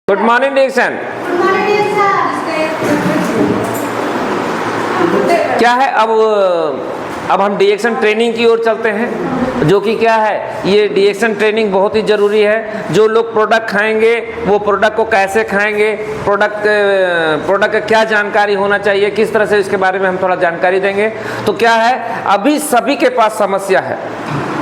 Good morning Dixon. क्या है अब हम डिएक्शन ट्रेनिंग की ओर चलते हैं, जो कि क्या है, ये डिएक्शन ट्रेनिंग बहुत ही ज़रूरी है। जो लोग प्रोडक्ट खाएंगे वो प्रोडक्ट को कैसे खाएंगे, प्रोडक्ट का क्या जानकारी होना चाहिए, किस तरह से इसके बारे में हम थोड़ा जानकारी देंगे। तो क्या है, अभी सभी के पास समस्या है,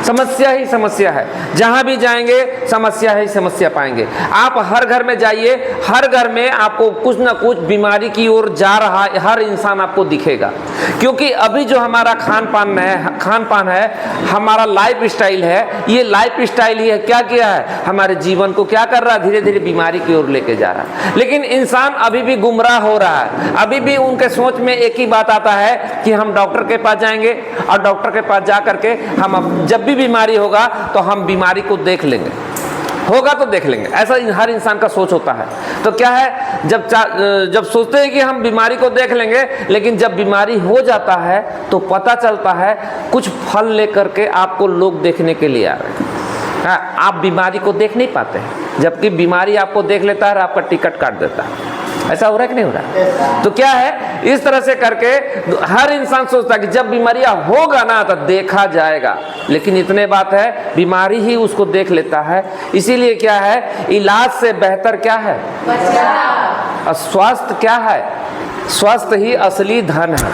समस्या ही समस्या है। जहां भी जाएंगे समस्या ही समस्या पाएंगे। आप हर घर में जाइए, हर घर में आपको कुछ ना कुछ बीमारी की ओर जा रहा हर इंसान आपको दिखेगा। क्योंकि अभी जो हमारा खान पान है, हमारा लाइफ स्टाइल है, ये लाइफ स्टाइल ही है क्या किया है, हमारे जीवन को क्या कर रहा है, धीरे धीरे बीमारी की ओर लेके जा रहा है। लेकिन इंसान अभी भी गुमराह हो रहा है। अभी भी उनके सोच में एक ही बात आता है कि हम डॉक्टर के पास जाएंगे और डॉक्टर के पास जा करके हम जब भी बीमारी होगा तो हम बीमारी को देख लेंगे, होगा तो देख लेंगे। ऐसा हर इंसान का सोच होता है। तो क्या है, जब सोचते हैं कि हम बीमारी को देख लेंगे, लेकिन जब बीमारी हो जाता है तो पता चलता है कुछ फल लेकर के आपको लोग देखने के लिए आ रहे हैं। आप बीमारी को देख नहीं पाते हैं, जबकि बीमारी आपको देख लेता है और आपका टिकट काट देता है। ऐसा हो रहा है कि नहीं हो रहा? तो क्या है, इस तरह से करके हर इंसान सोचता है कि जब बीमारियां होगा ना तो देखा जाएगा। लेकिन इतने बात है, बीमारी ही उसको देख लेता है। इसीलिए क्या है, इलाज से बेहतर क्या है, और स्वास्थ्य क्या है, स्वास्थ्य ही असली धन है।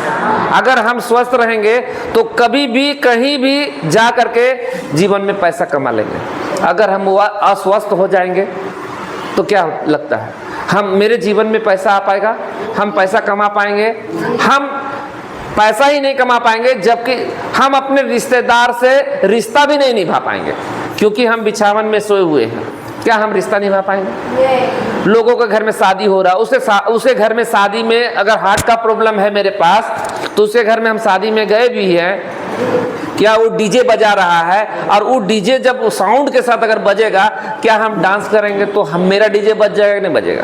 अगर हम स्वस्थ रहेंगे तो कभी भी कहीं भी जा करके जीवन में पैसा कमा लेंगे। अगर हम अस्वस्थ हो जाएंगे तो क्या लगता है, मेरे जीवन में पैसा आ पाएगा, हम पैसा कमा पाएंगे? हम पैसा ही नहीं कमा पाएंगे, जबकि हम अपने रिश्तेदार से रिश्ता भी नहीं निभा पाएंगे, क्योंकि हम बिछावन में सोए हुए हैं। क्या हम रिश्ता निभा पाएंगे? लोगों के घर में शादी हो रहा, उसके घर में शादी में अगर हार्ट का प्रॉब्लम है मेरे पास, तो उसके घर में हम शादी में गए भी हैं, क्या वो डीजे बजा रहा है, और वो डीजे जब साउंड के साथ अगर बजेगा, क्या हम डांस करेंगे तो मेरा डीजे बज जाएगा कि नहीं बजेगा?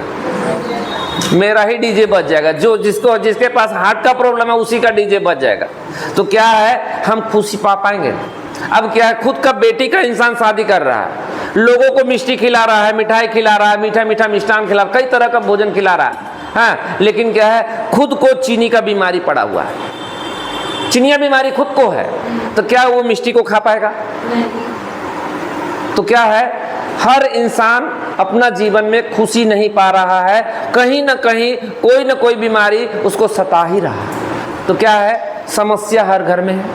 मेरा ही डीजे बज जाएगा। जिसके पास हार्ट का प्रॉब्लम है उसी का डीजे बज जाएगा। तो क्या है, हम खुशी पा पाएंगे? अब क्या है, खुद का बेटी का इंसान शादी कर रहा है, लोगों को मिष्टी खिला रहा है, मिठाई खिला रहा है, मीठा मीठा मिष्ठान खिला, कई तरह का भोजन खिला रहा है, हाँ, लेकिन क्या है, खुद को चीनी का बीमारी पड़ा हुआ है, चिनिया बीमारी खुद को है, तो क्या वो मिष्टी को खा पाएगा? तो क्या है, हर इंसान अपना जीवन में खुशी नहीं पा रहा है, कहीं ना कहीं कोई ना कोई बीमारी उसको सता ही रहा है। तो क्या है, समस्या हर घर में है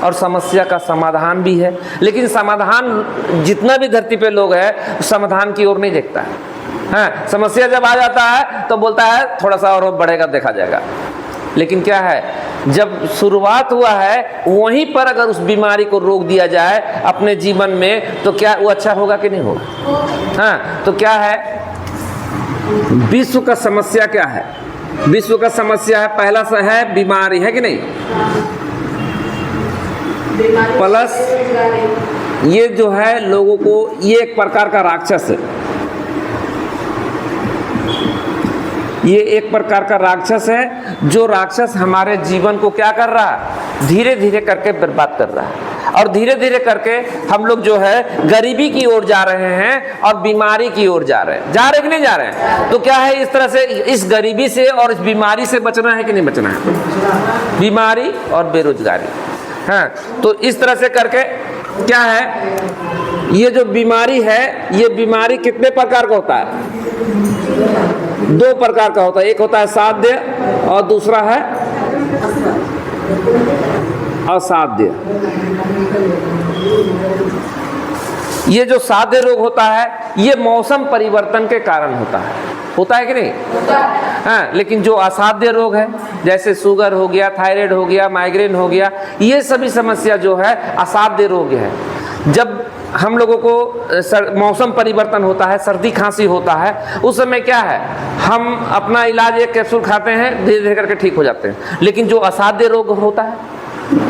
और समस्या का समाधान भी है। लेकिन समाधान, जितना भी धरती पे लोग हैं, समाधान की ओर नहीं देखता है। हाँ, समस्या जब आ जाता है तो बोलता है थोड़ा सा और बढ़ेगा, देखा जाएगा। लेकिन क्या है, जब शुरुआत हुआ है वहीं पर अगर उस बीमारी को रोक दिया जाए अपने जीवन में, तो क्या वो अच्छा होगा कि नहीं होगा? हाँ, तो क्या है, विश्व का समस्या क्या है? विश्व का समस्या है, पहला सा है बीमारी, है कि नहीं? प्लस ये जो है लोगों को, ये एक प्रकार का राक्षस है, ये एक प्रकार का राक्षस है। जो राक्षस हमारे जीवन को क्या कर रहा है, धीरे धीरे करके बर्बाद कर रहा है। और धीरे धीरे करके हम लोग जो है गरीबी की ओर जा रहे हैं और बीमारी की ओर जा रहे हैं कि नहीं जा रहे हैं? तो क्या है, इस तरह से इस गरीबी से और इस बीमारी से बचना है कि नहीं बचना है? बीमारी और बेरोजगारी, हाँ, तो इस तरह से करके क्या है, ये जो बीमारी है, ये बीमारी कितने प्रकार का होता है? दो प्रकार का होता है। एक होता है साध्य और दूसरा है असाध्य। ये जो साध्य रोग होता है, ये मौसम परिवर्तन के कारण होता है कि नहीं? हाँ, लेकिन जो असाध्य रोग है, जैसे शुगर हो गया, थायराइड हो गया, माइग्रेन हो गया, ये सभी समस्या जो है असाध्य रोग है। जब हम लोगों को मौसम परिवर्तन होता है, सर्दी खांसी होता है, उस समय क्या है, हम अपना इलाज एक कैप्सूल खाते हैं, धीरे धीरे करके ठीक हो जाते हैं। लेकिन जो असाध्य रोग होता है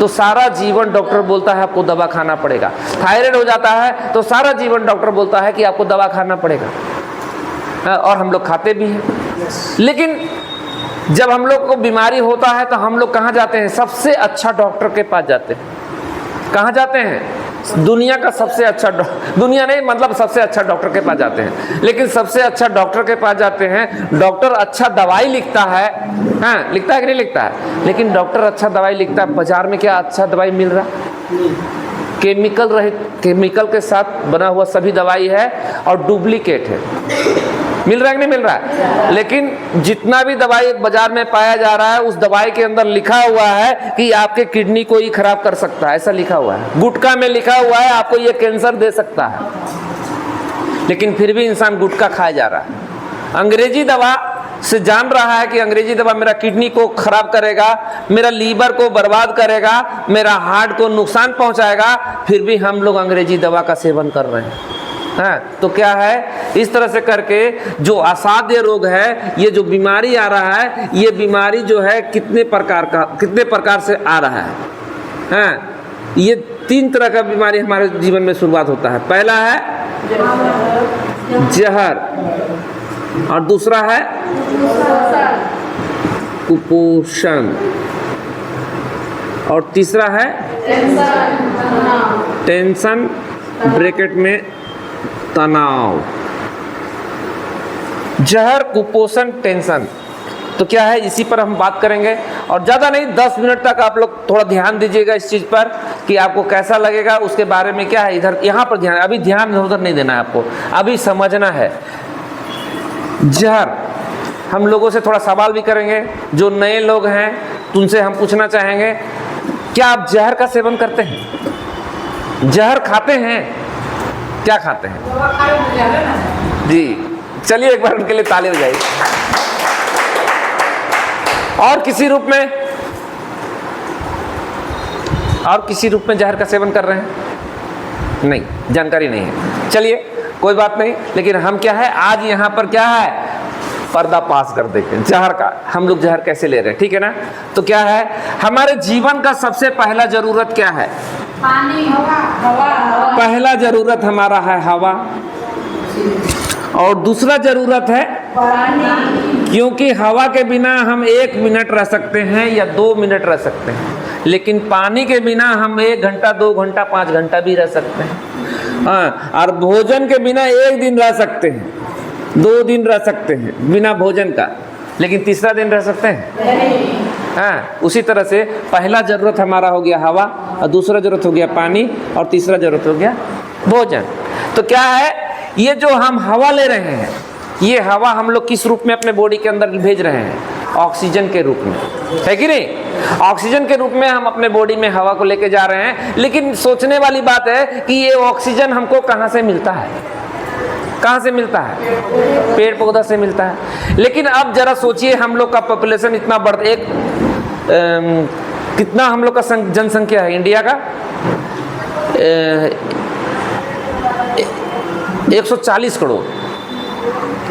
तो सारा जीवन डॉक्टर बोलता है आपको दवा खाना पड़ेगा। थायराइड हो जाता है तो सारा जीवन डॉक्टर बोलता है कि आपको दवा खाना पड़ेगा, और हम लोग खाते भी हैं। लेकिन जब हम लोग को बीमारी होता है तो हम लोग कहाँ जाते हैं? सबसे अच्छा डॉक्टर के पास जाते हैं। कहाँ जाते हैं? दुनिया का सबसे अच्छा दुनिया नहीं मतलब सबसे अच्छा डॉक्टर के पास जाते हैं, लेकिन सबसे अच्छा डॉक्टर के पास जाते हैं। डॉक्टर अच्छा दवाई लिखता है, हाँ लिखता है कि नहीं लिखता है, लेकिन डॉक्टर अच्छा दवाई लिखता है, बाजार में क्या अच्छा दवाई मिल रहा? केमिकल रहित, केमिकल के साथ बना हुआ सभी दवाई है और डुप्लीकेट है। मिल रहा है कि नहीं मिल रहा है? लेकिन जितना भी दवाई बाजार में पाया जा रहा है, उस दवाई के अंदर लिखा हुआ है कि आपके किडनी को ही खराब कर सकता है, ऐसा लिखा हुआ है। गुटखा में लिखा हुआ है आपको ये कैंसर दे सकता है, लेकिन फिर भी इंसान गुटखा खाया जा रहा है। अंग्रेजी दवा से जान रहा है कि अंग्रेजी दवा मेरा किडनी को खराब करेगा, मेरा लीवर को बर्बाद करेगा, मेरा हार्ट को नुकसान पहुंचाएगा, फिर भी हम लोग अंग्रेजी दवा का सेवन कर रहे हैं। हाँ, तो क्या है, इस तरह से करके जो असाध्य रोग है, ये जो बीमारी आ रहा है, ये बीमारी जो है कितने प्रकार से आ रहा है। हाँ, ये 3 तरह का बीमारी हमारे जीवन में शुरुआत होता है। पहला है जहर, और दूसरा है कुपोषण, और तीसरा है टेंशन, ब्रैकेट में तनाव। जहर, कुपोषण, टेंशन, तो क्या है इसी पर हम बात करेंगे। और ज़्यादा नहीं, 10 मिनट तक आप लोग थोड़ा ध्यान दीजिएगा इस चीज़ पर कि आपको कैसा लगेगा, उसके बारे में क्या है इधर यहाँ पर ध्यान, अभी ध्यान उधर नहीं देना है आपको, अभी समझना है। जहर, हम लोगों से थोड़ा सवाल भी करेंगे, जो नए लोग हैं उनसे हम पूछना चाहेंगे, क्या आप जहर का सेवन करते हैं? जहर खाते हैं? क्या खाते हैं जी? चलिए एक बार उनके लिए ताली हो जाएगी। और किसी रूप में, और किसी रूप में जहर का सेवन कर रहे हैं? नहीं, जानकारी नहीं है। चलिए कोई बात नहीं, लेकिन हम क्या है आज यहाँ पर क्या है पर्दाफाश कर देते हैं जहर का, हम लोग जहर कैसे ले रहे हैं, ठीक है ना। तो क्या है, हमारे जीवन का सबसे पहला जरूरत क्या है? पानी, हवा। पहला जरूरत हमारा है हवा, और दूसरा जरूरत है पानी, क्योंकि हवा के बिना हम 1 मिनट रह सकते हैं या 2 मिनट रह सकते हैं, लेकिन पानी के बिना हम 1 घंटा, 2 घंटा, 5 घंटा भी रह सकते हैं। हाँ, और भोजन के बिना 1 दिन रह सकते हैं, 2 दिन रह सकते हैं बिना भोजन का, लेकिन तीसरा दिन रह सकते हैं? हाँ, उसी तरह से पहला जरूरत हमारा हो गया हवा, और दूसरा जरूरत हो गया पानी, और तीसरा जरूरत हो गया भोजन। तो क्या है, ये जो हम हवा ले रहे हैं, ये हवा हम लोग किस रूप में अपने बॉडी के अंदर भेज रहे हैं? ऑक्सीजन के रूप में, है कि नहीं? ऑक्सीजन के रूप में हम अपने बॉडी में हवा को लेके जा रहे हैं। लेकिन सोचने वाली बात है कि ये ऑक्सीजन हमको कहाँ से मिलता है? कहाँ से मिलता है? पेड़ पौधा से मिलता है। लेकिन अब जरा सोचिए, हम लोग का पॉपुलेशन इतना बढ़, कितना हम लोग का जनसंख्या है इंडिया का? 140 करोड़,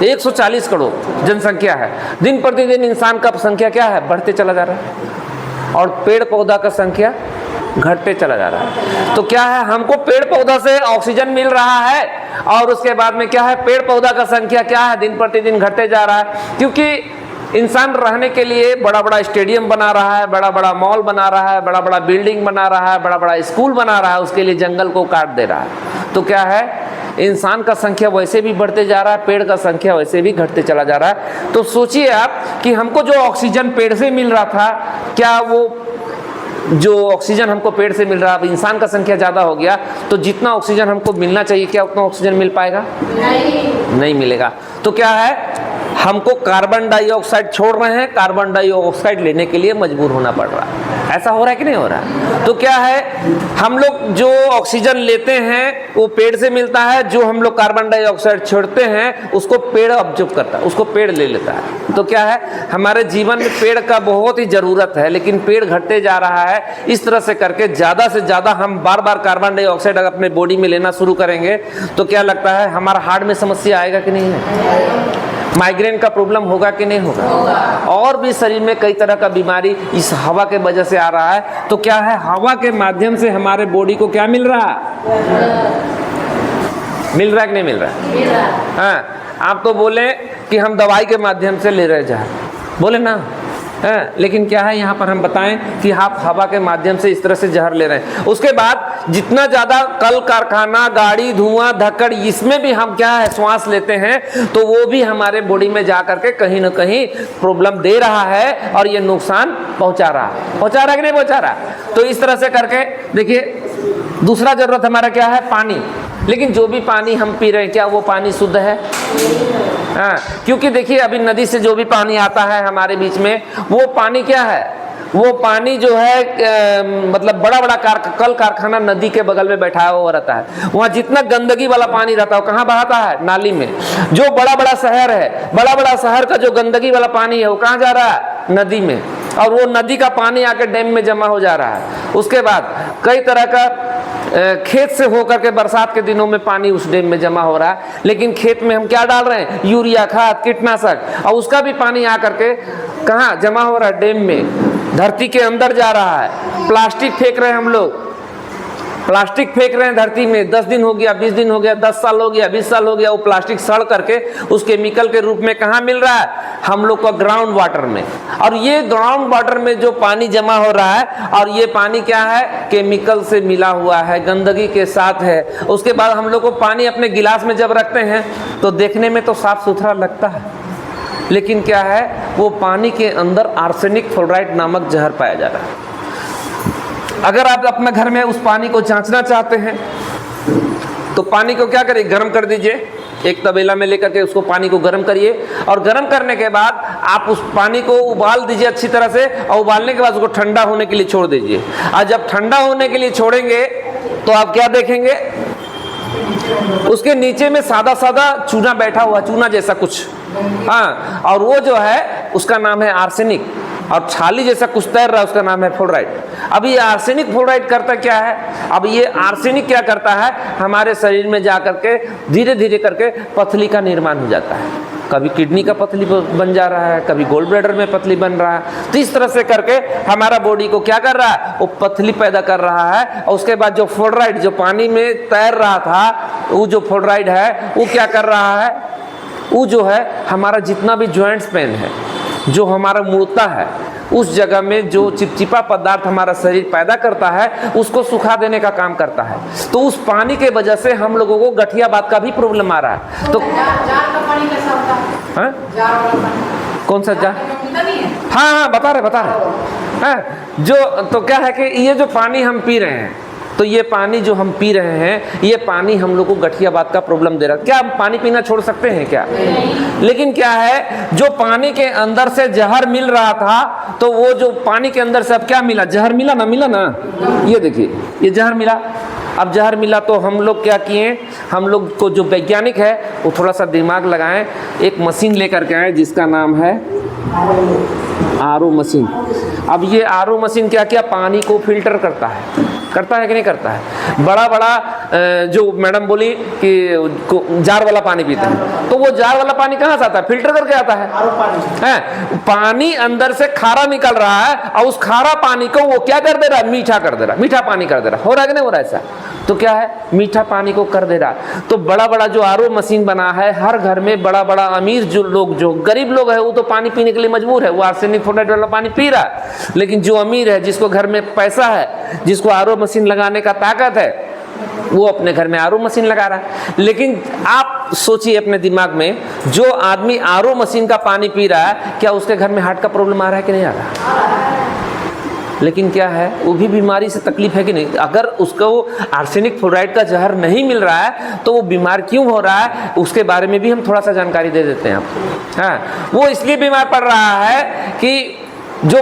140 करोड़ जनसंख्या है। दिन प्रतिदिन इंसान का संख्या क्या है? बढ़ते चला जा रहा है, और पेड़ पौधा का संख्या घटते चला जा रहा है। तो क्या है, हमको पेड़ पौधा से ऑक्सीजन मिल रहा है, और उसके बाद में क्या है, पेड़ पौधा का संख्या क्या है, दिन प्रतिदिन घटते जा रहा है। क्योंकि इंसान रहने के लिए बड़ा बड़ा स्टेडियम बना रहा है, बड़ा बड़ा मॉल बना रहा है, बड़ा बड़ा बिल्डिंग बना रहा है, बड़ा बड़ा स्कूल बना रहा है, उसके लिए जंगल को काट दे रहा है। तो क्या है, इंसान का संख्या वैसे भी बढ़ते जा रहा है, पेड़ का संख्या वैसे भी घटते चला जा रहा है। तो सोचिए आप कि हमको जो ऑक्सीजन पेड़ से मिल रहा था, क्या वो जो ऑक्सीजन हमको पेड़ से मिल रहा है, अब इंसान का संख्या ज़्यादा हो गया, तो जितना ऑक्सीजन हमको मिलना चाहिए, क्या उतना ऑक्सीजन मिल पाएगा? नहीं मिलेगा। तो क्या है, हमको कार्बन डाइऑक्साइड छोड़ रहे हैं, कार्बन डाइऑक्साइड लेने के लिए मजबूर होना पड़ रहा है। ऐसा हो रहा है कि नहीं हो रहा है? तो क्या है, हम लोग जो ऑक्सीजन लेते हैं वो पेड़ से मिलता है, जो हम लोग कार्बन डाइऑक्साइड छोड़ते हैं उसको पेड़ ऑब्जॉर्ब करता है, उसको पेड़ ले लेता है। तो क्या है, हमारे जीवन में पेड़ का बहुत ही ज़रूरत है, लेकिन पेड़ घटते जा रहा है। इस तरह से करके ज़्यादा से ज़्यादा हम बार बार कार्बन डाइऑक्साइड अगर अपने बॉडी में लेना शुरू करेंगे, तो क्या लगता है हमारा हार्ट में समस्या आएगा कि नहीं है? माइग्रेन का प्रॉब्लम होगा कि नहीं होगा? और भी शरीर में कई तरह का बीमारी इस हवा के वजह से आ रहा है। तो क्या है, हवा के माध्यम से हमारे बॉडी को क्या मिल रहा है? मिल रहा है कि नहीं मिल रहा है? हाँ, आप तो बोले कि हम दवाई के माध्यम से ले रहे जहर, बोले ना, लेकिन क्या है यहाँ पर हम बताएं कि आप हवा के माध्यम से इस तरह से जहर ले रहे हैं। उसके बाद जितना ज़्यादा कल कारखाना, गाड़ी, धुआं, धक्कड़, इसमें भी हम क्या है श्वास लेते हैं तो वो भी हमारे बॉडी में जा करके कहीं ना कहीं प्रॉब्लम दे रहा है और ये नुकसान पहुँचा रहा है कि नहीं पहुँचा रहा। तो इस तरह से करके देखिए, दूसरा ज़रूरत हमारा क्या है, पानी। लेकिन जो भी पानी हम पी रहे हैं क्या वो पानी शुद्ध है? हाँ, क्योंकि देखिए अभी नदी से जो भी पानी आता है हमारे बीच में, वो पानी क्या है, वो पानी जो है मतलब बड़ा बड़ा कल कारखाना नदी के बगल में बैठा हुआ रहता है। वहाँ जितना गंदगी वाला पानी रहता है वो कहाँ बहाता है? नाली में। जो बड़ा बड़ा शहर है, बड़ा बड़ा शहर का जो गंदगी वाला पानी है वो कहाँ जा रहा है? नदी में। और वो नदी का पानी आके डैम में जमा हो जा रहा है। उसके बाद कई तरह का खेत से होकर के बरसात के दिनों में पानी उस डैम में जमा हो रहा है, लेकिन खेत में हम क्या डाल रहे हैं? यूरिया खाद, कीटनाशक, और उसका भी पानी आकर के कहाँ जमा हो रहा है? डैम में, धरती के अंदर जा रहा है। प्लास्टिक फेंक रहे हैं हम लोग, प्लास्टिक फेंक रहे हैं धरती में। 10 दिन हो गया, 20 दिन हो गया, 10 साल हो गया, 20 साल हो गया, वो प्लास्टिक सड़ करके उस केमिकल के रूप में कहाँ मिल रहा है? हम लोग को ग्राउंड वाटर में। और ये ग्राउंड वाटर में जो पानी जमा हो रहा है, और ये पानी क्या है? केमिकल से मिला हुआ है, गंदगी के साथ है। उसके बाद हम लोग को पानी अपने गिलास में जब रखते हैं तो देखने में तो साफ सुथरा लगता है, लेकिन क्या है, वो पानी के अंदर आर्सेनिक फ्लोराइड नामक जहर पाया जा रहा है। अगर आप अपने घर में उस पानी को जांचना चाहते हैं तो पानी को क्या करिए? गर्म कर दीजिए। एक तबेला में लेकर के उसको पानी को गर्म करिए, और गर्म करने के बाद आप उस पानी को उबाल दीजिए अच्छी तरह से, और उबालने के बाद उसको ठंडा होने के लिए छोड़ दीजिए। और जब ठंडा होने के लिए छोड़ेंगे तो आप क्या देखेंगे? उसके नीचे में सादा सादा चूना बैठा हुआ, चूना जैसा कुछ, हाँ, और वो जो है उसका नाम है आर्सेनिक, और छाली जैसा कुछ तैर रहा है उसका नाम है फ्लोराइड। अब ये आर्सेनिक फ्लोराइड करता क्या है? अब ये आर्सेनिक क्या करता है? हमारे शरीर में जा करके धीरे धीरे करके पथरी का निर्माण हो जाता है। कभी किडनी का पथरी बन जा रहा है, कभी गोल्ड ब्लैडर में पथरी बन रहा है। तो इस तरह से करके हमारा बॉडी को क्या कर रहा है? वो पथरी पैदा कर रहा है। और उसके बाद जो फ्लोराइड जो पानी में तैर रहा था, वो जो फ्लोराइड है वो क्या कर रहा है? वो जो है हमारा जितना भी जॉइंट्स पेन है, जो हमारा मुड़ता है, उस जगह में जो चिपचिपा पदार्थ हमारा शरीर पैदा करता है उसको सुखा देने का काम करता है। तो उस पानी के वजह से हम लोगों को गठियाबात का भी प्रॉब्लम आ रहा है। तो जार का पानी कैसा होता है? हाँ? जार वाला पानी कौन सा जार? हाँ हाँ, बता रहे हैं। जो तो क्या है कि ये जो पानी हम पी रहे हैं, तो ये पानी जो हम पी रहे हैं, ये पानी हम लोग को गठियाबात का प्रॉब्लम दे रहा है। क्या हम पानी पीना छोड़ सकते हैं क्या? लेकिन क्या है, जो पानी के अंदर से जहर मिल रहा था, तो वो जो पानी के अंदर से अब क्या मिला? जहर मिला ना। ये देखिए, ये जहर मिला। अब जहर मिला तो हम लोग क्या किए? हम लोग को जो वैज्ञानिक है वो थोड़ा सा दिमाग लगाएं, एक मशीन लेकर के आए जिसका नाम है आरओ मशीन। अब ये आरओ मशीन क्या किया? पानी को फिल्टर करता है कि नहीं करता है? बड़ा बड़ा जो मैडम बोली कि जार वाला पानी पीता है, तो वो जार वाला पानी कहाँ से आता है? फिल्टर करके आता है। पानी अंदर से खारा निकल रहा है, और उस खारा पानी को वो क्या कर दे रहा है? मीठा कर दे रहा है, मीठा पानी कर दे रहा है। हो रहा है कि नहीं हो रहा है ऐसा? तो क्या है? मीठा पानी को कर दे रहा। तो बड़ा बड़ा जो आरओ मशीन बना है, हर घर में बड़ा बड़ा अमीर जो लोग, जो गरीब लोग है, वो तो पानी पीने के लिए मजबूर है, वो आर्सेनिक फ्लोराइड वाला पानी पी रहा है। लेकिन जो अमीर है, जिसको घर में पैसा है, जिसको आरओ मशीन लगाने का ताकत है, वो अपने घर में आरओ मशीन लगा रहा है। लेकिन आप सोचिए अपने दिमाग में, जो आदमी आरओ मशीन का पानी पी रहा है, क्या उसके घर में हार्ट का प्रॉब्लम आ रहा है कि नहीं आ रहा? लेकिन क्या है, वो भी बीमारी से तकलीफ है कि नहीं? अगर उसको आर्सेनिक फ्लोराइड का जहर नहीं मिल रहा है तो वो बीमार क्यों हो रहा है, उसके बारे में भी हम थोड़ा सा जानकारी दे देते हैं आपको। हाँ, वो इसलिए बीमार पड़ रहा है कि जो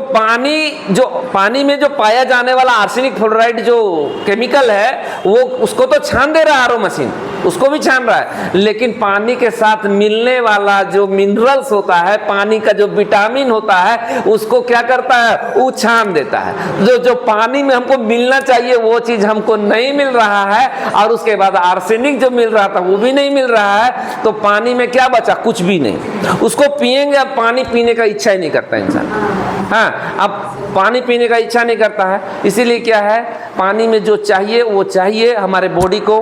पानी में जो पाया जाने वाला आर्सेनिक फ्लोराइड जो केमिकल है, वो उसको तो छान दे रहा है आरओ मशीन, उसको भी छान रहा है, लेकिन पानी के साथ मिलने वाला जो मिनरल्स होता है, पानी का जो विटामिन होता है, उसको क्या करता है? वो छान देता है। जो पानी में हमको मिलना चाहिए वो चीज हमको नहीं मिल रहा है, और उसके बाद आर्सेनिक जो मिल रहा था वो भी नहीं मिल रहा है। तो पानी में क्या बचा? कुछ भी नहीं। उसको पिएंगे, अब पानी पीने का इच्छा ही नहीं करता इंसान। हाँ, अब पानी पीने का इच्छा नहीं करता है। इसीलिए क्या है, पानी में जो चाहिए वो चाहिए हमारे बॉडी को,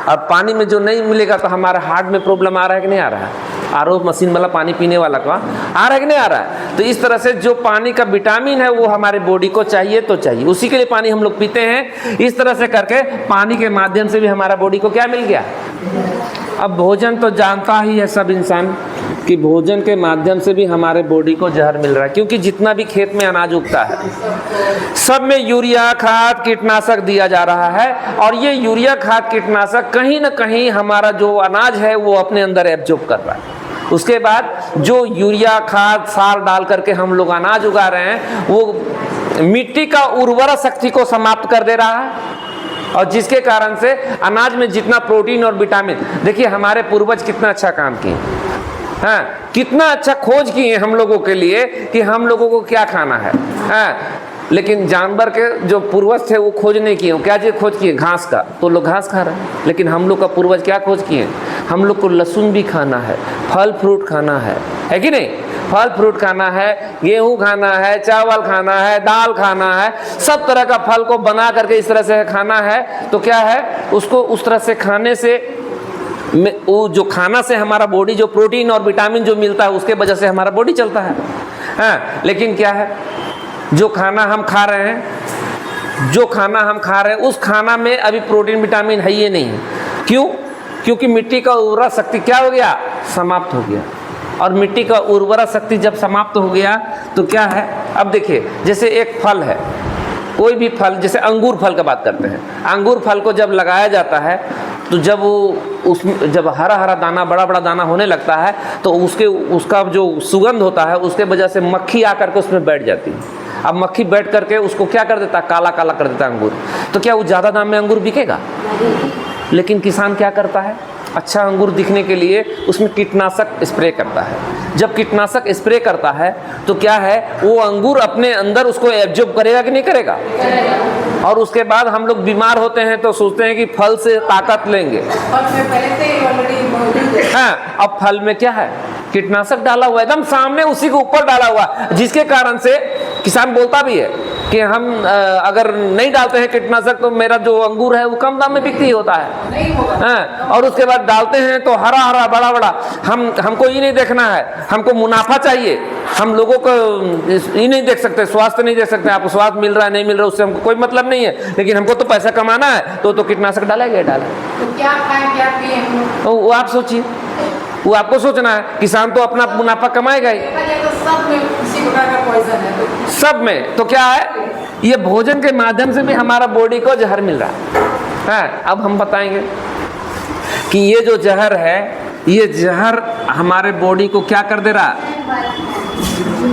और पानी में जो नहीं मिलेगा तो हमारे हार्ट में प्रॉब्लम आ रहा है कि नहीं आ रहा है? आरओ मशीन वाला पानी पीने वाला का आ रहा है कि नहीं आ रहा है। तो इस तरह से जो पानी का विटामिन है वो हमारे बॉडी को चाहिए तो चाहिए, उसी के लिए पानी हम लोग पीते हैं। इस तरह से करके पानी के माध्यम से भी हमारा बॉडी को क्या मिल गया। अब भोजन तो जानता ही है सब इंसान कि भोजन के माध्यम से भी हमारे बॉडी को जहर मिल रहा है, क्योंकि जितना भी खेत में अनाज उगता है सब में यूरिया खाद कीटनाशक दिया जा रहा है, और ये यूरिया खाद कीटनाशक कहीं ना कहीं हमारा जो अनाज है वो अपने अंदर एब्जॉर्ब कर रहा है। उसके बाद जो यूरिया खाद सार डाल करके हम लोग अनाज उगा रहे हैं वो मिट्टी का उर्वरा शक्ति को समाप्त कर दे रहा है, और जिसके कारण से अनाज में जितना प्रोटीन और विटामिन, देखिए हमारे पूर्वज कितना अच्छा काम किए, हाँ कितना अच्छा खोज किए हम लोगों के लिए कि हम लोगों को क्या खाना है, हाँ। लेकिन जानवर के जो पूर्वज थे वो खोज नहीं किए, क्या चीज़ खोज किए, घास का, तो लोग घास खा रहे हैं। लेकिन हम लोग का पूर्वज क्या खोज किए, हम लोग को लहसुन भी खाना है, फल फ्रूट खाना है कि नहीं, फल फ्रूट खाना है, गेहूं खाना है, चावल खाना है, दाल खाना है, सब तरह का फल को बना करके इस तरह से खाना है। तो क्या है, उसको उस तरह से खाने से वो जो खाना से हमारा बॉडी जो प्रोटीन और विटामिन जो मिलता है उसके वजह से हमारा बॉडी चलता है, हाँ। लेकिन क्या है, जो खाना हम खा रहे हैं, जो खाना हम खा रहे हैं उस खाना में अभी प्रोटीन विटामिन है ही नहीं है। क्यों? क्योंकि मिट्टी का उर्वरा शक्ति क्या हो गया, समाप्त हो गया। और मिट्टी का उर्वरा शक्ति जब समाप्त हो गया तो क्या है, अब देखिए जैसे एक फल है, कोई भी फल, जैसे अंगूर फल का बात करते हैं, अंगूर फल को जब लगाया जाता है तो जब वो जब हरा हरा दाना, बड़ा बड़ा दाना होने लगता है तो उसका जो सुगंध होता है उसके वजह से मक्खी आकर के उसमें बैठ जाती है। अब मक्खी बैठ करके उसको क्या कर देता है, काला काला कर देता है अंगूर। तो क्या वो ज़्यादा दाम में अंगूर बिकेगा? लेकिन किसान क्या करता है, अच्छा अंगूर दिखने के लिए उसमें कीटनाशक स्प्रे करता है। जब कीटनाशक स्प्रे करता है तो क्या है, वो अंगूर अपने अंदर उसको एब्जॉर्ब करेगा कि नहीं करेगा। और उसके बाद हम लोग बीमार होते हैं तो सोचते हैं कि फल से ताकत लेंगे, हाँ। अब फल में क्या है, कीटनाशक डाला हुआ, एकदम सामने उसी के ऊपर डाला हुआ, जिसके कारण से किसान बोलता भी है कि हम अगर नहीं डालते हैं कीटनाशक तो मेरा जो अंगूर है वो कम दाम में बिक्री होता है, हाँ। और उसके बाद डालते हैं तो हरा हरा बड़ा बड़ा, हमको ये नहीं देखना है, हमको मुनाफा चाहिए, हम लोगों को ये नहीं देख सकते, स्वास्थ्य नहीं देख सकते, आपको स्वास्थ्य मिल रहा है नहीं मिल रहा है उससे हमको कोई मतलब नहीं है, लेकिन हमको तो पैसा कमाना है तो कीटनाशक डालेगा डाले। तो क्या खाएं क्या पिएं, वो आप सोचिए, वो आपको सोचना है। किसान तो अपना मुनाफा कमाएगा ही, तो सब में किसी प्रकार का पॉइजन है, सब में। तो क्या है, ये भोजन के माध्यम से भी हमारा बॉडी को जहर मिल रहा है। अब हम बताएंगे कि ये जो जहर है, ये जहर हमारे बॉडी को क्या कर दे रहा है,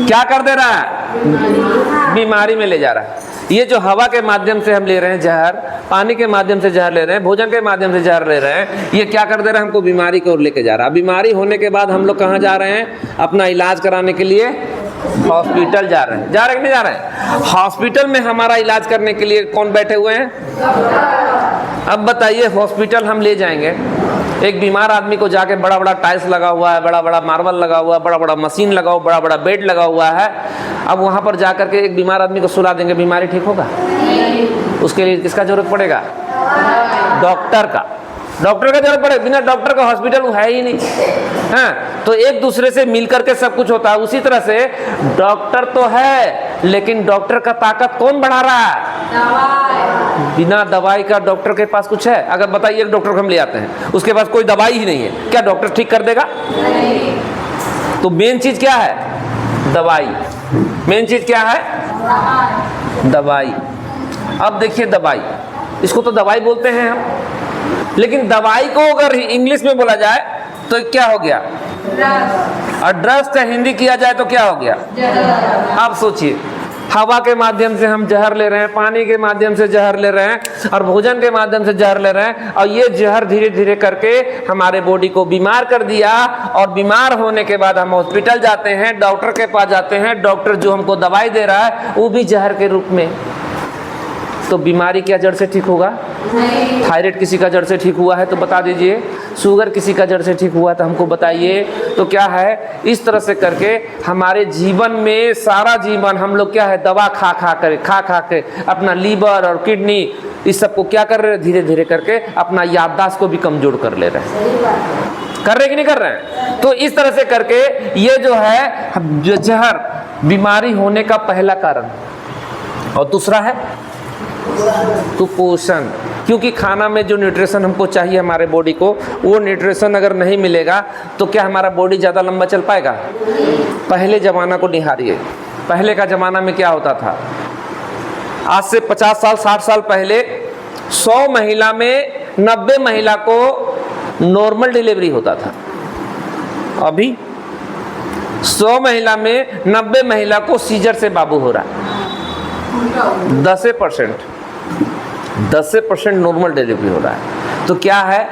क्या कर दे रहा है, बीमारी में ले जा रहा है। ये जो हवा के माध्यम से हम ले रहे हैं जहर, पानी के माध्यम से जहर ले रहे हैं, भोजन के माध्यम से जहर ले रहे हैं, ये क्या कर दे रहा है, हमको बीमारी की ओर लेके जा रहा है। बीमारी होने के बाद हम लोग कहाँ जा रहे हैं, अपना इलाज कराने के लिए हॉस्पिटल जा रहे हैं, जा रहे हैं कि नहीं जा रहे हैं। हॉस्पिटल में हमारा इलाज करने के लिए कौन बैठे हुए हैं। अब बताइए, हॉस्पिटल हम ले जाएंगे, एक बीमार आदमी को जाके बड़ा बड़ा टाइल्स लगा हुआ है, बड़ा बड़ा मार्बल लगा हुआ है, बड़ा बड़ा मशीन लगा हुआ, बड़ा बड़ा बेड लगा हुआ है। अब वहाँ पर जा करके एक बीमार आदमी को सुला देंगे, बीमारी ठीक होगा? उसके लिए किसका जरूरत पड़ेगा, डॉक्टर का। डॉक्टर का जरूरत पड़े, बिना डॉक्टर का हॉस्पिटल है ही नहीं, हाँ। तो एक दूसरे से मिल करके सब कुछ होता है। उसी तरह से डॉक्टर तो है, लेकिन डॉक्टर का ताकत कौन बढ़ा रहा है, बिना दवाई का डॉक्टर के पास कुछ है? अगर बताइए एक डॉक्टर को हम ले आते हैं, उसके पास कोई दवाई ही नहीं है, क्या डॉक्टर ठीक कर देगा? नहीं। तो मेन चीज क्या है, दवाई। मेन चीज क्या है, दवाई। अब देखिए दवाई, इसको तो दवाई बोलते हैं हम, लेकिन दवाई को अगर इंग्लिश में बोला जाए तो क्या हो गया, और ड्रग्स का हिंदी किया जाए तो क्या हो गया। आप सोचिए, हवा के माध्यम से हम जहर ले रहे हैं, पानी के माध्यम से जहर ले रहे हैं, और भोजन के माध्यम से जहर ले रहे हैं, और ये जहर धीरे धीरे करके हमारे बॉडी को बीमार कर दिया। और बीमार होने के बाद हम हॉस्पिटल जाते हैं, डॉक्टर के पास जाते हैं, डॉक्टर जो हमको दवाई दे रहा है वो भी जहर के रूप में। तो बीमारी क्या जड़ से ठीक होगा? थायराइड किसी का जड़ से ठीक हुआ है तो बता दीजिए, शुगर किसी का जड़ से ठीक हुआ तो हमको बताइए। तो क्या है, इस तरह से करके हमारे जीवन में सारा जीवन हम लोग क्या है, दवा खा खा के अपना लीवर और किडनी इस सबको क्या कर रहे हैं, धीरे धीरे करके अपना याददाश्त को भी कमजोर कर ले रहे हैं। कर रहे कि नहीं कर रहे हैं? तो इस तरह से करके ये जो है जहर बीमारी होने का पहला कारण। और दूसरा है कुपोषण, क्योंकि खाना में जो न्यूट्रिशन हमको चाहिए हमारे बॉडी को, वो न्यूट्रिशन अगर नहीं मिलेगा तो क्या हमारा बॉडी ज़्यादा लंबा चल पाएगा? पहले ज़माना को निहारिए, पहले का ज़माना में क्या होता था? आज से 50 साल 60 साल पहले 100 महिला में 90 महिला को नॉर्मल डिलीवरी होता था। अभी 100 महिला में 90 महिला को सीजर से बाबू हो रहा है। 10% नॉर्मल डिलीवरी हो रहा है। तो क्या है,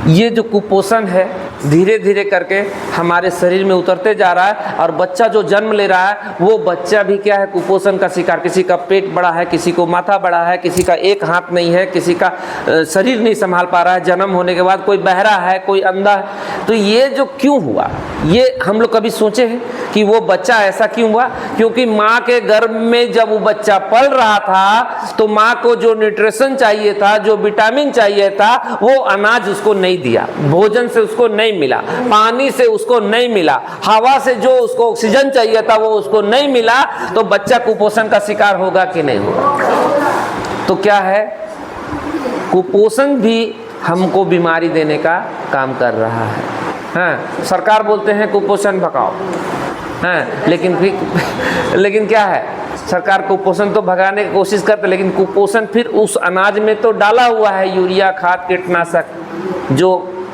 ये जो कुपोषण है धीरे धीरे करके हमारे शरीर में उतरते जा रहा है, और बच्चा जो जन्म ले रहा है वो बच्चा भी क्या है, कुपोषण का शिकार। किसी का पेट बड़ा है, किसी को माथा बड़ा है, किसी का एक हाथ नहीं है, किसी का शरीर नहीं संभाल पा रहा है जन्म होने के बाद, कोई बहरा है, कोई अंधा है। तो ये जो क्यों हुआ, ये हम लोग कभी सोचे हैं कि वो बच्चा ऐसा क्यों हुआ? क्योंकि माँ के गर्भ में जब वो बच्चा पल रहा था तो माँ को जो न्यूट्रिशन चाहिए था, जो विटामिन चाहिए था, वो अनाज उसको नहीं दिया, भोजन से उसको नहीं मिला, पानी से उसको नहीं मिला, हवा से जो उसको ऑक्सीजन चाहिए था वो उसको नहीं मिला, तो बच्चा कुपोषण का शिकार होगा कि नहीं होगा? तो क्या है, कुपोषण भी हमको बीमारी देने का काम कर रहा है। हाँ, सरकार बोलते हैं कुपोषण भगाओ, हाँ, लेकिन क्या है, सरकार कुपोषण तो भगाने की कोशिश करते, लेकिन कुपोषण फिर उस अनाज में तो डाला हुआ है, यूरिया खाद कीटनाशक जो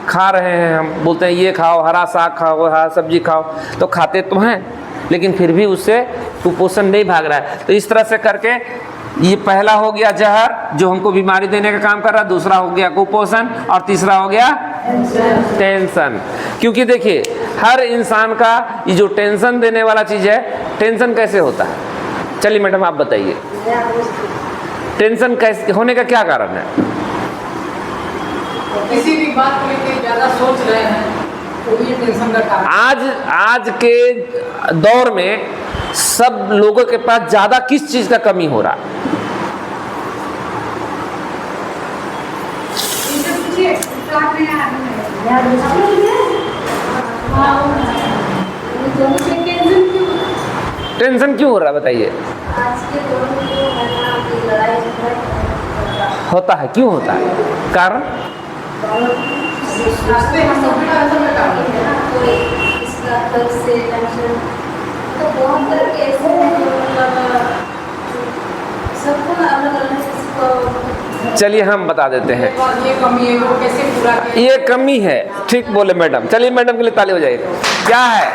खा रहे हैं हम, बोलते हैं ये खाओ, हरा साग खाओ, हरा सब्जी खाओ, तो खाते तो हैं, लेकिन फिर भी उससे कुपोषण नहीं भाग रहा है। तो इस तरह से करके ये पहला हो गया जहर जो हमको बीमारी देने का काम कर रहा है, दूसरा हो गया कुपोषण, और तीसरा हो गया टेंशन। क्योंकि देखिए हर इंसान का ये जो टेंशन देने वाला चीज़ है, टेंशन कैसे होता है? चलिए मैडम आप बताइए, टेंशन कैसे होने का क्या कारण है? किसी भी बात को लेकर ज़्यादा सोच रहे हैं तो ये टेंशन का कारण। आज के दौर में सब लोगों के पास ज़्यादा किस चीज़ का कमी हो रहा है? टेंशन क्यों हो रहा है बताइए? होता है, क्यों होता है? कारण चलिए हम बता देते हैं। ये कमी है, वो कैसे पूरा करें? ये कमी है, ठीक बोले मैडम। चलिए मैडम के लिए ताली हो जाएगी। क्या है,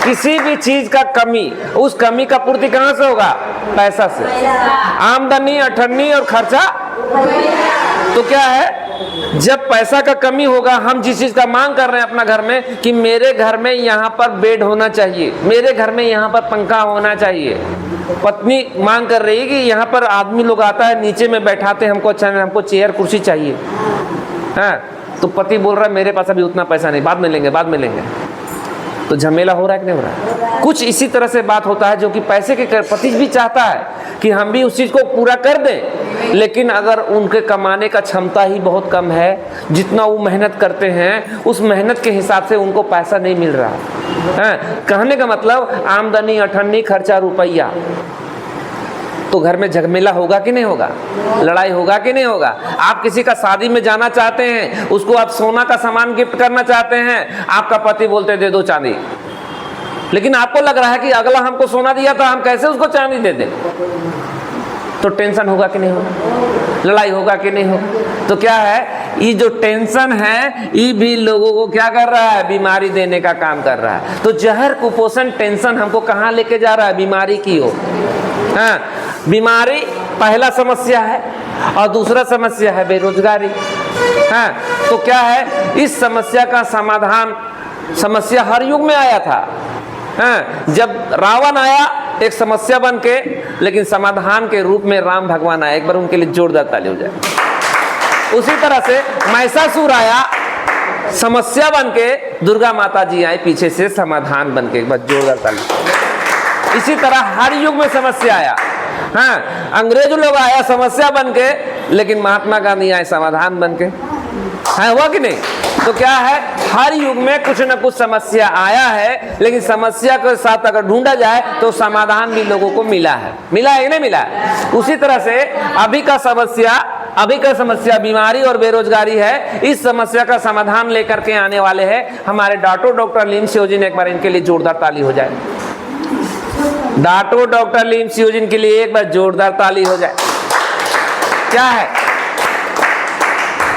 किसी भी चीज का कमी, उस कमी का पूर्ति कहाँ से होगा? पैसा से। आमदनी, अठन्नी और खर्चा। तो क्या है, जब पैसा का कमी होगा, हम जिस चीज का मांग कर रहे हैं अपना घर में कि मेरे घर में यहाँ पर बेड होना चाहिए, मेरे घर में यहाँ पर पंखा होना चाहिए, पत्नी मांग कर रही है कि यहाँ पर आदमी लोग आता है नीचे में बैठाते हैं, हमको अच्छा, हमको चेयर कुर्सी चाहिए, हाँ, तो पति बोल रहा है मेरे पास अभी उतना पैसा नहीं, बाद में लेंगे, बाद में लेंगे। तो झमेला हो रहा है कि नहीं हो रहा है? कुछ इसी तरह से बात होता है, जो कि पैसे के पति भी चाहता है कि हम भी उस चीज़ को पूरा कर दें, लेकिन अगर उनके कमाने का क्षमता ही बहुत कम है, जितना वो मेहनत करते हैं उस मेहनत के हिसाब से उनको पैसा नहीं मिल रहा है। कहने का मतलब आमदनी, अठन्नी, खर्चा, रुपया, तो घर में झमेला होगा कि नहीं होगा? लड़ाई होगा कि नहीं होगा? आप किसी का शादी में जाना चाहते हैं, उसको आप सोना का सामान गिफ्ट करना चाहते हैं, आपका पति बोलते दे दो चांदी, लेकिन आपको लग रहा है कि अगला हमको सोना दिया था, हम कैसे उसको चांदी दे दें? तो टेंशन होगा कि नहीं होगा? लड़ाई होगा कि नहीं होगा? तो क्या है, ये जो टेंशन है ये भी लोगों को क्या कर रहा है? बीमारी देने का काम कर रहा है। तो जहर, कुपोषण, टेंशन हमको कहाँ लेके जा रहा है? बीमारी की ओर। हाँ, बीमारी पहला समस्या है, और दूसरा समस्या है बेरोजगारी। हाँ, तो क्या है, इस समस्या का समाधान, समस्या हर युग में आया था। हाँ, जब रावण आया एक समस्या बन के, लेकिन समाधान के रूप में राम भगवान आए। एक बार उनके लिए जोरदार ताली हो जाए। उसी तरह से महिषासुर आया समस्या बन के, दुर्गा माता जी आए पीछे से समाधान बन के। एक बार जोरदार ताली। इसी तरह हर युग में समस्या आया। हाँ, अंग्रेज लोग आया समस्या बन के, लेकिन महात्मा गांधी आए समाधान बन के। हाँ, हुआ कि नहीं? तो क्या है, हर युग में कुछ न कुछ समस्या आया है, लेकिन समस्या के साथ अगर ढूंढा जाए तो समाधान भी लोगों को मिला है कि नहीं मिला है। उसी तरह से अभी का समस्या बीमारी और बेरोजगारी है। इस समस्या का समाधान लेकर के आने वाले हैं हमारे डॉक्टर लीम सियोजिन। एक बार इनके लिए जोरदार ताली हो जाए। डॉक्टर लीम सियोजिन के लिए एक बार जोरदार ताली हो जाए। क्या है,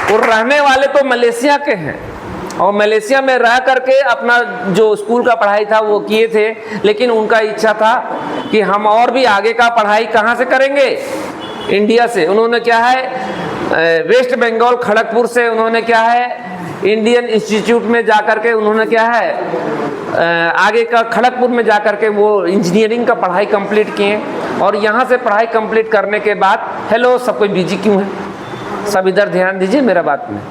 वो रहने वाले तो मलेशिया के हैं और मलेशिया में रह करके अपना जो स्कूल का पढ़ाई था वो किए थे, लेकिन उनका इच्छा था कि हम और भी आगे का पढ़ाई कहाँ से करेंगे, इंडिया से। उन्होंने क्या है, वेस्ट बंगाल खड़गपुर से उन्होंने क्या है, इंडियन इंस्टीट्यूट में जाकर के उन्होंने क्या है, आगे का खड़गपुर में जाकर के वो इंजीनियरिंग का पढ़ाई कंप्लीट किए। और यहाँ से पढ़ाई कंप्लीट करने के बाद, हेलो सब कोई बिजी क्यों है, सब इधर ध्यान दीजिए मेरा बात में।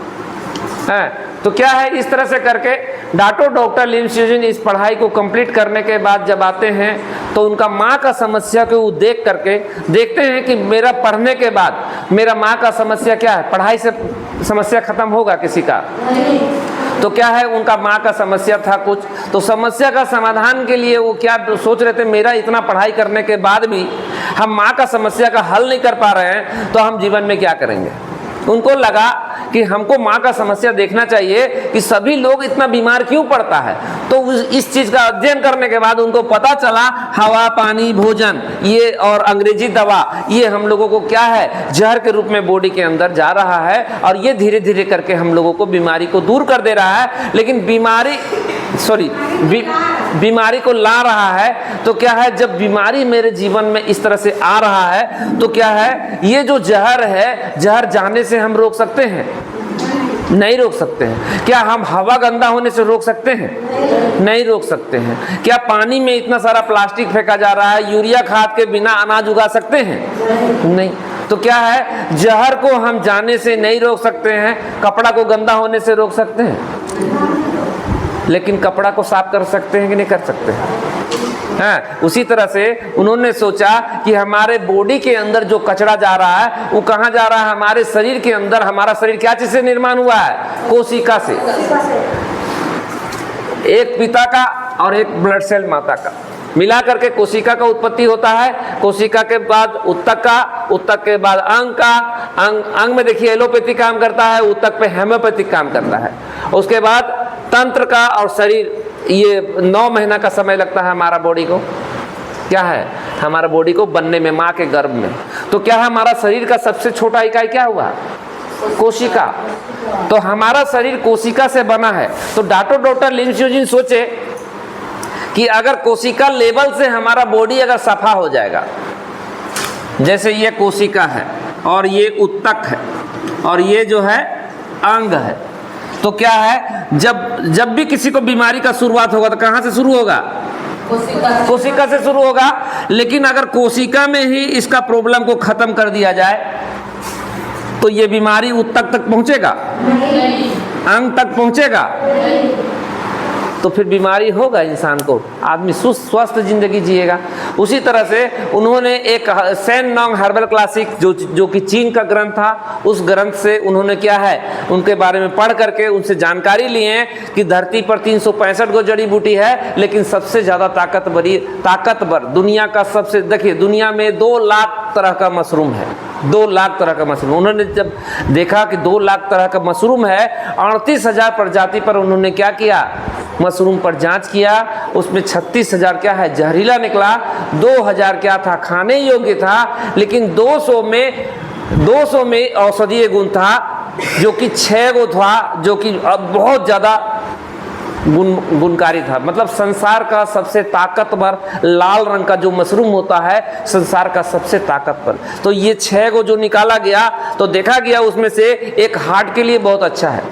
तो क्या है, इस तरह से करके डॉक्टर लीम सियोजिन इस पढ़ाई को कंप्लीट करने के बाद जब आते हैं तो उनका माँ का समस्या को देख करके देखते हैं कि मेरा पढ़ने के बाद मेरा माँ का समस्या क्या है, पढ़ाई से समस्या खत्म होगा किसी का? तो क्या है, उनका माँ का समस्या था कुछ, तो समस्या का समाधान के लिए वो क्या सोच रहे थे, मेरा इतना पढ़ाई करने के बाद भी हम माँ का समस्या का हल नहीं कर पा रहे हैं तो हम जीवन में क्या करेंगे। उनको लगा कि हमको माँ का समस्या देखना चाहिए कि सभी लोग इतना बीमार क्यों पड़ता है। तो इस चीज का अध्ययन करने के बाद उनको पता चला हवा, पानी, भोजन ये और अंग्रेजी दवा ये हम लोगों को क्या है, जहर के रूप में बॉडी के अंदर जा रहा है और ये धीरे धीरे करके हम लोगों को बीमारी को दूर कर दे रहा है। लेकिन बीमारी को ला रहा है। तो क्या है, जब बीमारी मेरे जीवन में इस तरह से आ रहा है तो क्या है, ये जो जहर है, जहर जाने से हम रोक सकते हैं? नहीं रोक सकते हैं। क्या हम हवा गंदा होने से रोक सकते हैं? नहीं रोक सकते हैं। क्या पानी में इतना सारा प्लास्टिक फेंका जा रहा है, यूरिया खाद के बिना अनाज उगा सकते हैं? नहीं। तो क्या है, जहर को हम जाने से नहीं रोक सकते हैं, कपड़ा को गंदा होने से रोक सकते हैं, लेकिन कपड़ा को साफ कर सकते हैं कि नहीं कर सकते हैं? उसी तरह से उन्होंने सोचा कि हमारे बॉडी के अंदर जो कचरा जा रहा है वो कहाँ जा रहा है, हमारे शरीर के अंदर। हमारा शरीर क्या चीज से निर्माण हुआ है? कोशिका से। एक पिता का और एक ब्लड सेल माता का मिला करके कोशिका का उत्पत्ति होता है। कोशिका के बाद उत्तक का, उत्तक के बाद अंग का, अंग में देखिए एलोपैथी काम करता है, उत्तक पे हेम्योपैथिक काम करता है। उसके बाद तंत्र का और शरीर, ये 9 महीना का समय लगता है हमारा बॉडी को, क्या है, हमारा बॉडी को बनने में, माँ के गर्भ में। तो क्या है, हमारा शरीर का सबसे छोटा इकाई क्या हुआ? कोशिका। तो हमारा शरीर कोशिका से बना है। तो डॉक्टर लीम सियोजिन सोचे कि अगर कोशिका लेवल से हमारा बॉडी अगर सफा हो जाएगा, जैसे ये कोशिका है और ये उत्तक है और ये जो है अंग है, तो क्या है, जब भी किसी को बीमारी का शुरुआत होगा तो कहाँ से शुरू होगा? कोशिका से शुरू होगा। लेकिन अगर कोशिका में ही इसका प्रॉब्लम को खत्म कर दिया जाए तो ये बीमारी उत्तक तक पहुंचेगा? नहीं। अंग तक पहुंचेगा? नहीं। तो फिर बीमारी होगा इंसान को, आदमी स्वस्थ जिंदगी जिएगा। उसी तरह से उन्होंने एक सेन नोंग हर्बल क्लासिक जो कि चीन का ग्रंथ था, उस ग्रंथ से उन्होंने क्या है, उनके बारे में पढ़ करके उनसे जानकारी लिए कि धरती पर 365 गो जड़ी बूटी है, लेकिन सबसे ज़्यादा ताकतवर दुनिया का सबसे, देखिए दुनिया में 2 लाख तरह का मशरूम है, 2 लाख तरह का मशरूम। उन्होंने जब देखा कि 2 लाख तरह का मशरूम है, 38,000 प्रजाति पर उन्होंने क्या किया, मशरूम पर जांच किया। उसमें 36,000 क्या है, जहरीला निकला, 2,000 क्या था, खाने योग्य था। लेकिन 200 में औषधीय गुण था, जो कि 6 गो था, जो कि बहुत ज़्यादा गुणकारी था। मतलब संसार का सबसे ताकतवर लाल रंग का जो मशरूम होता है, संसार का सबसे ताकतवर। तो ये 6 गो जो निकाला गया तो देखा गया उसमें से एक हार्ट के लिए बहुत अच्छा है,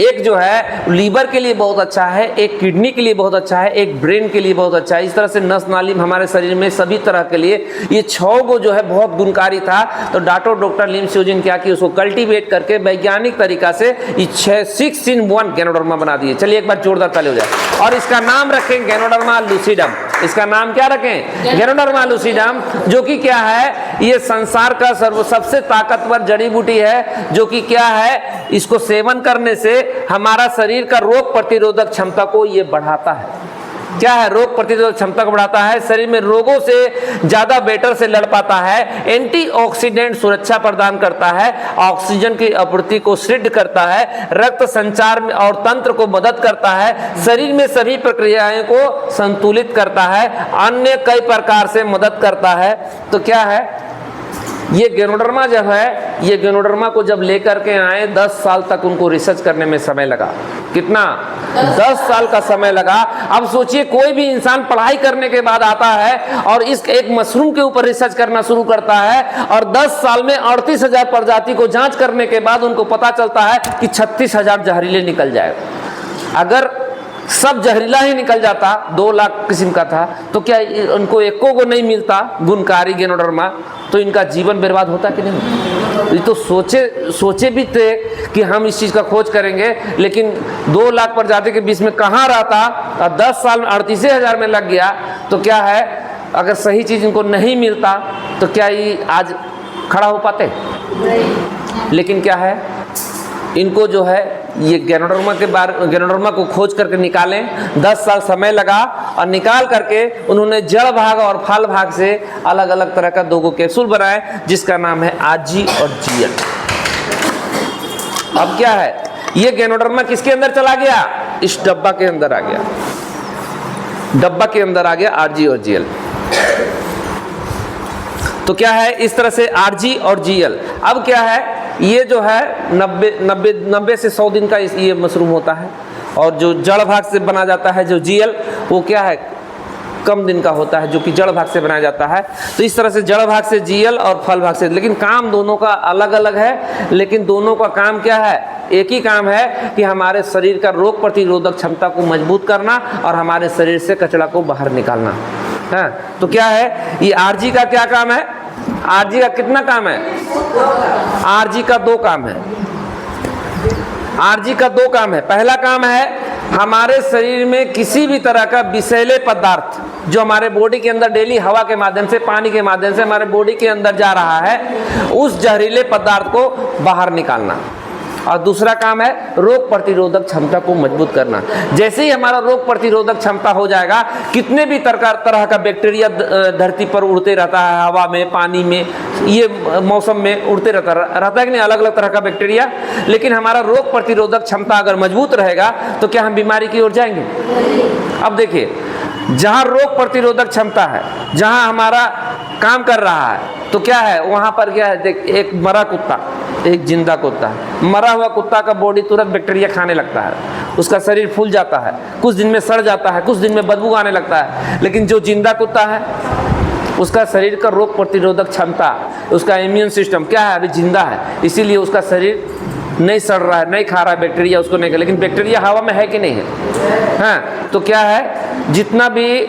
एक जो है लीवर के लिए बहुत अच्छा है, एक किडनी के लिए बहुत अच्छा है, एक ब्रेन के लिए बहुत अच्छा है। इस तरह से नस नाली हमारे शरीर में सभी तरह के लिए ये 6 गो जो है बहुत गुणकारी था। तो डॉक्टर लीम सियोजिन क्या कि उसको कल्टीवेट करके वैज्ञानिक तरीका से ये 6 in 1 गैनोडर्मा बना दिए। चलिए एक बार जोरदार ताली हो जाए। और इसका नाम रखें गैनोडर्मा लूसिडम। इसका नाम क्या रखें? गैनोडर्मा लूसिडम, जो कि क्या है, ये संसार का सबसे ताकतवर जड़ी बूटी है, जो कि क्या है, इसको सेवन करने से हमारा शरीर का रोग प्रतिरोधक क्षमता को ये बढ़ाता है। क्या है? रोग प्रतिरोधक क्षमता को बढ़ाता है, शरीर में रोगों से ज्यादा बेटर से लड़ पाता है, एंटीऑक्सीडेंट सुरक्षा प्रदान करता है, ऑक्सीजन की आपूर्ति को सिद्ध करता है, रक्त संचार में और तंत्र को मदद करता है, शरीर में सभी प्रक्रियाओं को संतुलित करता है, अन्य कई प्रकार से मदद करता है। तो क्या है, ये गैनोडर्मा जब है, ये गैनोडर्मा को जब लेकर के आए 10 साल तक उनको रिसर्च करने में समय लगा। कितना? 10 साल का समय लगा। अब सोचिए, कोई भी इंसान पढ़ाई करने के बाद आता है और इस एक मशरूम के ऊपर रिसर्च करना शुरू करता है और 10 साल में 38,000 प्रजाति को जांच करने के बाद उनको पता चलता है कि 36,000 जहरीले निकल जाएगा। अगर सब जहरीला ही निकल जाता, 2 लाख किस्म का था, तो क्या उनको एको को नहीं मिलता गुणकारी गैनोडर्मा, तो इनका जीवन बर्बाद होता कि नहीं? ये तो सोचे भी थे कि हम इस चीज़ का खोज करेंगे, लेकिन 2 लाख प्रजाति के बीच में कहाँ रहता, और 10 साल में 38,000 में लग गया। तो क्या है, अगर सही चीज़ इनको नहीं मिलता तो क्या ये आज खड़ा हो पाते? लेकिन क्या है, इनको जो है ये गैनोडर्मा को खोज करके निकालें, 10 साल समय लगा और निकाल करके उन्होंने जड़ भाग और फल भाग से अलग अलग तरह का 2 कैप्सूल बनाए, जिसका नाम है आरजी और जीएल। अब क्या है, ये गैनोडर्मा किसके अंदर चला गया? इस डब्बा के अंदर आ गया, डब्बा के अंदर आ गया आरजी और जीएल। तो क्या है, इस तरह से आरजी और जीएल। अब क्या है, ये जो है 90 से 100 दिन का ये मशरूम होता है, और जो जड़ भाग से बना जाता है जो जीएल, वो क्या है, कम दिन का होता है, जो कि जड़ भाग से बनाया जाता है। तो इस तरह से जड़ भाग से जीएल और फल भाग से, लेकिन काम दोनों का अलग अलग है, लेकिन दोनों का काम क्या है, एक ही काम है कि हमारे शरीर का रोग प्रतिरोधक क्षमता को मजबूत करना और हमारे शरीर से कचरा को बाहर निकालना है। तो क्या है, ये आरजी का क्या काम है? आरजी का कितना काम है? आरजी का 2 काम है। आरजी का 2 काम है। पहला काम है, हमारे शरीर में किसी भी तरह का विषैले पदार्थ जो हमारे बॉडी के अंदर डेली हवा के माध्यम से, पानी के माध्यम से हमारे बॉडी के अंदर जा रहा है, उस जहरीले पदार्थ को बाहर निकालना। और दूसरा काम है रोग प्रतिरोधक क्षमता को मजबूत करना। जैसे ही हमारा रोग प्रतिरोधक क्षमता हो जाएगा, कितने भी तरह का बैक्टीरिया धरती पर उड़ते रहता है, हवा में, पानी में, ये मौसम में उड़ते रहता है कि नहीं, अलग अलग तरह का बैक्टीरिया। लेकिन हमारा रोग प्रतिरोधक क्षमता अगर मजबूत रहेगा तो क्या हम बीमारी की ओर जाएंगे? अब देखिए, जहाँ रोग प्रतिरोधक क्षमता है, जहाँ हमारा काम कर रहा है, तो क्या है वहाँ पर क्या है, देख, एक मरा कुत्ता, एक जिंदा कुत्ता है। मरा हुआ कुत्ता का बॉडी तुरंत बैक्टीरिया खाने लगता है, उसका शरीर फूल जाता है, कुछ दिन में सड़ जाता है, कुछ दिन में बदबू आने लगता है। लेकिन जो जिंदा कुत्ता है, उसका शरीर का रोग प्रतिरोधक क्षमता, उसका इम्यून सिस्टम क्या है, अभी जिंदा है, इसीलिए उसका शरीर नहीं सड़ रहा है, नहीं खा रहा है बैक्टीरिया उसको, नहीं। लेकिन बैक्टीरिया हवा में है कि नहीं है? हाँ, तो क्या है, जितना भी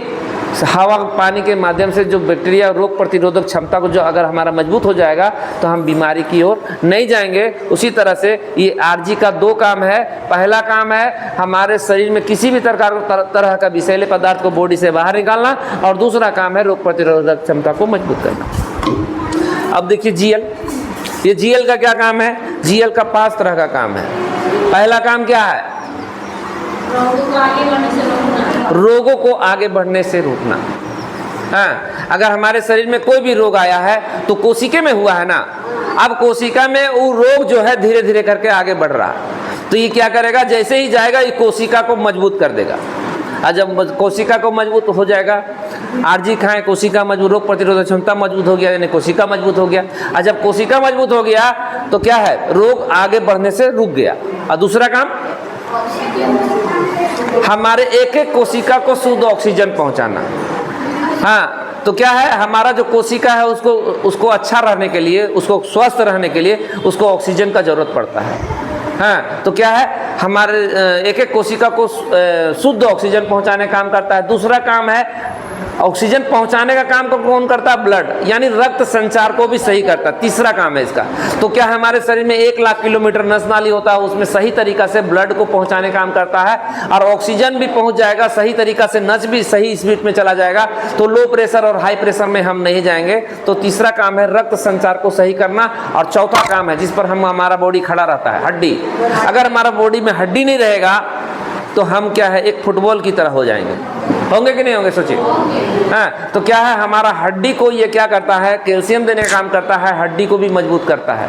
हवा पानी के माध्यम से जो बैक्टीरिया रोग प्रतिरोधक क्षमता को जो अगर हमारा मजबूत हो जाएगा तो हम बीमारी की ओर नहीं जाएंगे। उसी तरह से ये आरजी का 2 काम है। पहला काम है हमारे शरीर में किसी भी तरह का विषैले पदार्थ को बॉडी से बाहर निकालना, और दूसरा काम है रोग प्रतिरोधक क्षमता को मजबूत करना। अब देखिए जीएल, ये जीएल का क्या काम है? जीएल का 5 तरह का काम है। पहला काम क्या है? रोगों को आगे बढ़ने से रोकना। हाँ, अगर हमारे शरीर में कोई भी रोग आया है तो कोशिका में हुआ है ना, अब कोशिका में वो रोग जो है धीरे धीरे करके आगे बढ़ रहा है, तो ये क्या करेगा, जैसे ही जाएगा ये कोशिका को मजबूत कर देगा। और जब कोशिका को मजबूत हो जाएगा, आरजी खाएं, कोशिका मजबूत, रोग प्रतिरोधक क्षमता मजबूत हो गया, यानी कोशिका मजबूत हो गया। और जब कोशिका मजबूत हो गया तो क्या है, रोग आगे बढ़ने से रुक गया। और दूसरा काम, हमारे एक एक कोशिका को शुद्ध ऑक्सीजन पहुंचाना। हाँ, तो क्या है, हमारा जो कोशिका है उसको अच्छा रहने के लिए, उसको स्वस्थ रहने के लिए उसको ऑक्सीजन का जरूरत पड़ता है। हाँ, तो क्या है, हमारे एक एक कोशिका को शुद्ध ऑक्सीजन पहुंचाने का काम करता है। दूसरा काम है ऑक्सीजन पहुंचाने का काम कौन करता है? ब्लड, यानी रक्त संचार को भी सही करता है। तीसरा काम है इसका। तो क्या है, हमारे शरीर में 1 लाख किलोमीटर नस नाली होता है, उसमें सही तरीका से ब्लड को पहुंचाने का काम करता है और ऑक्सीजन भी पहुंच जाएगा सही तरीका से, नस भी सही स्पीड में चला जाएगा, तो लो प्रेशर और हाई प्रेशर में हम नहीं जाएंगे। तो तीसरा काम है रक्त संचार को सही करना। और चौथा काम है जिस पर हमारा बॉडी खड़ा रहता है, हड्डी। अगर हमारा बॉडी में हड्डी नहीं रहेगा तो हम क्या है, एक फुटबॉल की तरह हो जाएंगे। होंगे कि नहीं होंगे, सोचिए। हाँ, तो क्या है, हमारा हड्डी को ये क्या करता है, कैल्शियम देने का काम करता है, हड्डी को भी मजबूत करता है।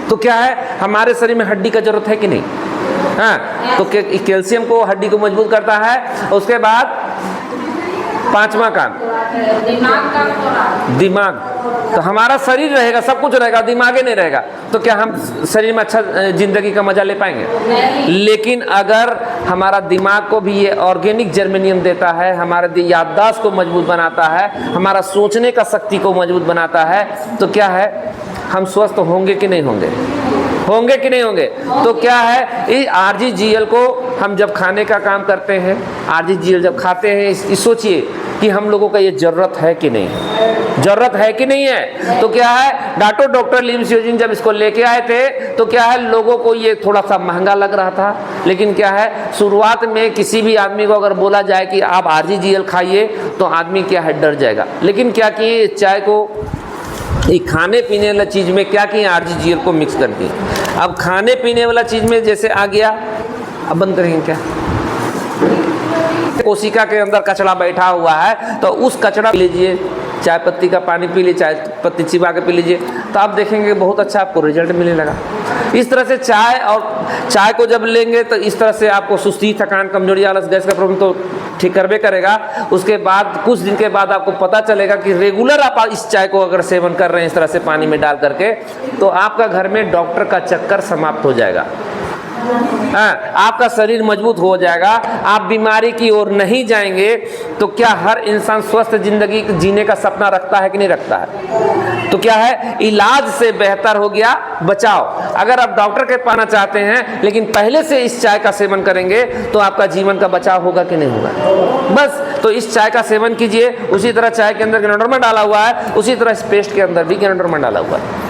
तो क्या है, हमारे शरीर में हड्डी का जरूरत है कि नहीं? हाँ, तो कैल्शियम को, हड्डी को मजबूत करता है। उसके बाद पांचवा काम, दिमाग। तो हमारा शरीर रहेगा, सब कुछ रहेगा, दिमाग ही नहीं रहेगा, तो क्या हम शरीर में अच्छा जिंदगी का मजा ले पाएंगे? लेकिन अगर हमारा दिमाग को भी ये ऑर्गेनिक जर्मेनियम देता है, हमारे याददाश्त को मजबूत बनाता है, हमारा सोचने का शक्ति को मजबूत बनाता है, तो क्या है, हम स्वस्थ होंगे कि नहीं होंगे? होंगे कि नहीं होंगे? तो क्या है, इस RGGL को हम जब खाने का काम करते हैं, RGGL जब खाते हैं, इस सोचिए कि हम लोगों का ये जरूरत है कि नहीं, जरूरत है कि नहीं है? तो क्या है, डॉक्टर ली सियोजिन जब इसको लेके आए थे तो क्या है, लोगों को ये थोड़ा सा महंगा लग रहा था। लेकिन क्या है, शुरुआत में किसी भी आदमी को अगर बोला जाए कि आप RGGL खाइए तो आदमी क्या है, डर जाएगा। लेकिन क्या किए, चाय को, खाने पीने वाला चीज़ में क्या किए, RGGL को मिक्स कर दिए। अब खाने पीने वाला चीज़ में जैसे आ गया, अब बंद करेंगे क्या, कोशिका के अंदर कचरा बैठा हुआ है, तो उस कचरा लीजिए, चाय पत्ती का पानी पी लीजिए, चाय पत्ती चिबा के पी लीजिए, तो आप देखेंगे बहुत अच्छा आपको रिजल्ट मिलने लगा। इस तरह से चाय को जब लेंगे तो इस तरह से आपको सुस्ती, थकान, कमजोरी, आलस, गैस का प्रॉब्लम तो ठीक करबे करेगा। उसके बाद कुछ दिन के बाद आपको पता चलेगा कि रेगुलर आप इस चाय को अगर सेवन कर रहे हैं इस तरह से पानी में डाल करके, तो आपका घर में डॉक्टर का चक्कर समाप्त हो जाएगा। हाँ, आपका शरीर मजबूत हो जाएगा, आप बीमारी की ओर नहीं जाएंगे। तो क्या हर इंसान स्वस्थ जिंदगी जीने का सपना रखता है कि नहीं रखता है? तो क्या है, इलाज से बेहतर हो गया बचाव। अगर आप डॉक्टर के पाना चाहते हैं लेकिन पहले से इस चाय का सेवन करेंगे तो आपका जीवन का बचाव होगा कि नहीं होगा? बस, तो इस चाय का सेवन कीजिए। उसी तरह चाय के अंदर गैनोडर्मा डाला हुआ है, उसी तरह इस पेस्ट के अंदर भी गैनोडर्मा डाला हुआ है।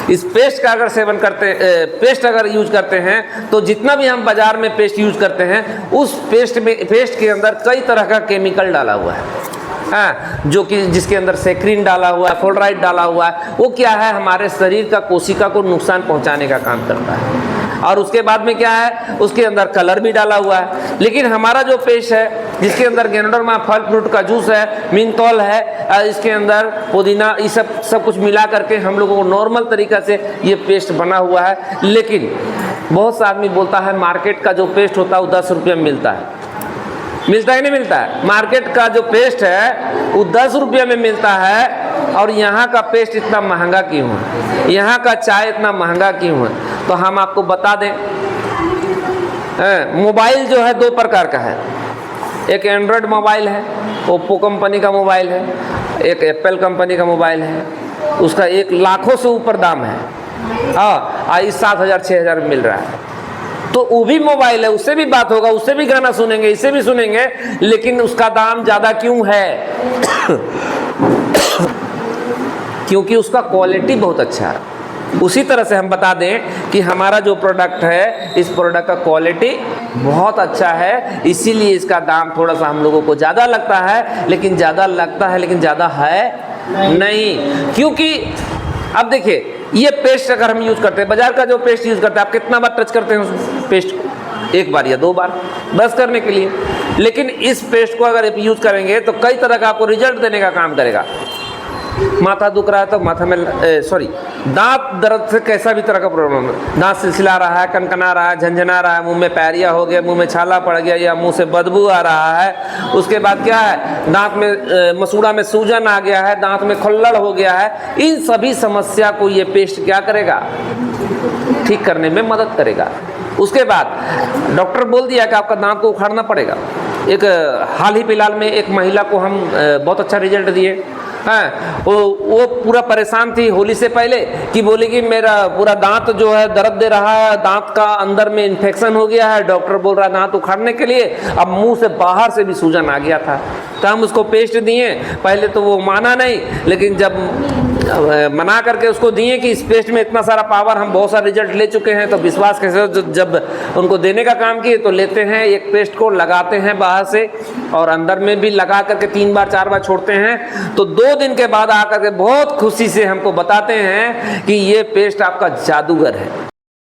इस पेस्ट का अगर सेवन करते, पेस्ट अगर यूज करते हैं तो जितना भी हम बाजार में पेस्ट यूज करते हैं, उस पेस्ट के अंदर कई तरह का केमिकल डाला हुआ है। हाँ, जो कि जिसके अंदर सेक्रिन डाला हुआ है, फ्लोराइड डाला हुआ है, वो क्या है, हमारे शरीर का कोशिका को नुकसान पहुंचाने का काम करता है। और उसके बाद में क्या है, उसके अंदर कलर भी डाला हुआ है। लेकिन हमारा जो पेस्ट है जिसके अंदर गैनोडर्मा फल फ्रूट का जूस है, मिंथॉल है, इसके अंदर पुदीना, ये सब कुछ मिला करके हम लोगों को नॉर्मल तरीका से ये पेस्ट बना हुआ है। लेकिन बहुत सा आदमी बोलता है मार्केट का जो पेस्ट होता है वो 10 रुपये में मिलता है। मिलता है नहीं मिलता है? मार्केट का जो पेस्ट है वो 10 रुपये में मिलता है, और यहाँ का पेस्ट इतना महंगा क्यों है, यहाँ का चाय इतना महंगा क्यों है? तो हम आपको बता दें, मोबाइल जो है 2 प्रकार का है। एक एंड्रॉयड मोबाइल है, ओप्पो कंपनी का मोबाइल है, एक एप्पल कंपनी का मोबाइल है, उसका 1 लाखों से ऊपर दाम है। हाँ, 7,000 6,000 में मिल रहा है। तो वो भी मोबाइल है, उससे भी बात होगा, उससे भी गाना सुनेंगे, इससे भी सुनेंगे, लेकिन उसका दाम ज़्यादा क्यों है? क्योंकि उसका क्वालिटी बहुत अच्छा है। उसी तरह से हम बता दें कि हमारा जो प्रोडक्ट है, इस प्रोडक्ट का क्वालिटी बहुत अच्छा है, इसीलिए इसका दाम थोड़ा सा हम लोगों को ज़्यादा लगता है, लेकिन ज़्यादा है नहीं। क्योंकि अब देखिए, ये पेस्ट अगर हम यूज़ करते हैं, बाजार का जो पेस्ट यूज़ करते हैं, आप कितना बार टच करते हैं उस पेस्ट को? 1 बार या 2 बार, बस करने के लिए। लेकिन इस पेस्ट को अगर आप यूज़ करेंगे तो कई तरह का आपको रिजल्ट देने का काम करेगा। माथा दुख रहा है तो माथा में दांत दर्द से कैसा भी तरह का प्रॉब्लम है, दांत सिलसिला रहा है, कनकना रहा है, झंझना रहा है, मुंह में पैरिया हो गया, मुंह में छाला पड़ गया, या मुंह से बदबू आ रहा है, उसके बाद क्या है, दांत में मसूड़ा में सूजन आ गया है, दांत में खल्लड़ हो गया है, इन सभी समस्या को ये पेस्ट क्या करेगा, ठीक करने में मदद करेगा। उसके बाद डॉक्टर बोल दिया कि आपका दांत को उखाड़ना पड़ेगा। एक हाल ही फिलहाल में एक महिला को हम बहुत अच्छा रिजल्ट दिए। हाँ, वो पूरा परेशान थी होली से पहले कि बोली कि मेरा पूरा दांत जो है दर्द दे रहा है, दांत का अंदर में इन्फेक्शन हो गया है, डॉक्टर बोल रहा है दांत उखाड़ने के लिए। अब मुंह से बाहर से भी सूजन आ गया था। तो हम उसको पेस्ट दिए, पहले तो वो माना नहीं, लेकिन जब मना करके उसको दिए कि इस पेस्ट में इतना सारा पावर, हम बहुत सारा रिजल्ट ले चुके हैं, तो विश्वास कैसे, जब उनको देने का काम किए तो लेते हैं एक पेस्ट को, लगाते हैं बाहर से और अंदर में भी लगा करके 3 बार 4 बार छोड़ते हैं, तो 2 दिन के बाद आकर के बहुत खुशी से हमको बताते हैं कि ये पेस्ट आपका जादूगर है।